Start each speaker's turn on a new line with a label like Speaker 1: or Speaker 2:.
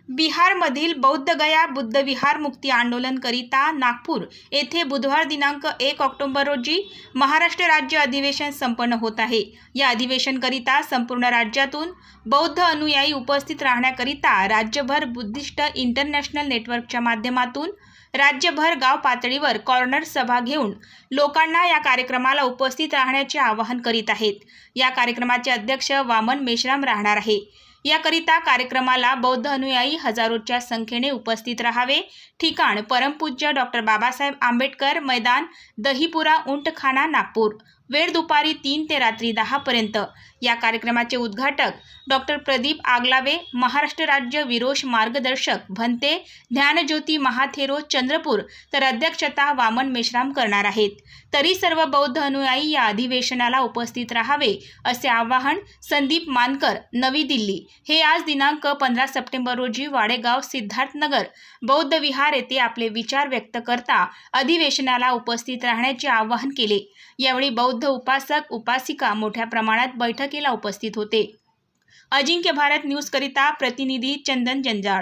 Speaker 1: बिहारमधील बौद्धगया बुद्धविहार मुक्ती आंदोलनकरिता नागपूर येथे बुधवार दिनांक 1 ऑक्टोबर रोजी महाराष्ट्र राज्य अधिवेशन संपन्न होत आहे। या अधिवेशनकरिता संपूर्ण राज्यातून बौद्ध अनुयायी उपस्थित राहण्याकरिता राज्यभर बुद्धिस्ट इंटरनॅशनल नेटवर्कच्या माध्यमातून राज्यभर गाव पातळीवर कॉर्नर सभा घेऊन लोकांना या कार्यक्रमाला उपस्थित राहण्याचे आवाहन करीत आहेत। या कार्यक्रमाचे अध्यक्ष वामन मेश्राम राहणार आहे। याकरिता कार्यक्रमाला बौद्ध अनुयायी हजारोच्या संख्येने उपस्थित राहावे। ठिकाण परमपूज्य डॉक्टर बाबासाहेब आंबेडकर मैदान, दहीपुरा, उंटखाना, नागपूर। वेळ दुपारी 3 ते रात्री 10 पर्यंत। या कार्यक्रमाचे उद्घाटक डॉक्टर प्रदीप आगलावे, महाराष्ट्र राज्य विरोश मार्गदर्शक भंते ज्ञानज्योती महाथेरो चंद्रपूर, तर अध्यक्षता वामन मेश्राम करणार आहेत। तरी सर्व बौद्ध अनुयायी या अधिवेशनाला उपस्थित राहावे असे आवाहन संदीप मानकर, नवी दिल्ली हे आज दिनांक 15 सप्टेंबर रोजी वाडेगाव सिद्धार्थनगर बौद्ध विहार येथे आपले विचार व्यक्त करता अधिवेशनाला उपस्थित राहण्याचे आवाहन केले। यावेळी बौद्ध उपासक उपासिका मोठ्या प्रमाणात बैठकीला उपस्थित होते। अजिंक्य भारत न्यूज करिता प्रतिनिधी चंदन जंजाळ।